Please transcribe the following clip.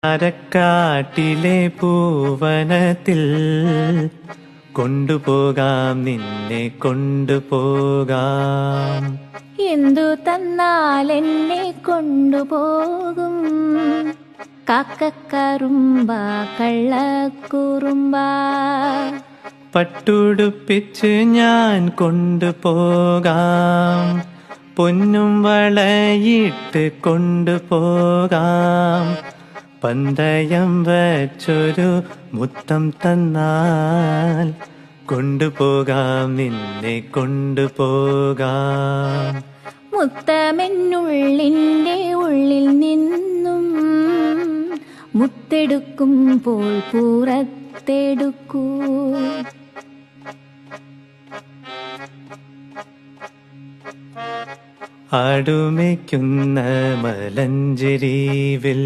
അരക്കാട്ടിലെ പൂവനത്തിൽ കൊണ്ടുപോകാം, നിന്നെ കൊണ്ടുപോകാം. എന്തു തന്നാൽ എന്നെ കൊണ്ടുപോകും? കാക്കക്കറുമ്പ കള്ളക്കുറുമ്പ. പട്ടുടുപ്പിച്ച് ഞാൻ കൊണ്ടുപോകാം, പൊന്നും വളയിട്ട് കൊണ്ടുപോകാം. പന്തയം വച്ചൊരു മുത്തം തന്നാൽ കൊണ്ടുപോകാം, നിന്നെ കൊണ്ടുപോകാം. മുത്തമെന്നുള്ളിൻ്റെ ഉള്ളിൽ നിന്നും മുത്തെടുക്കുമ്പോൾ പുറത്തെടുക്കൂ. ആടുമേക്കുന്ന മലഞ്ചെരിവിൽ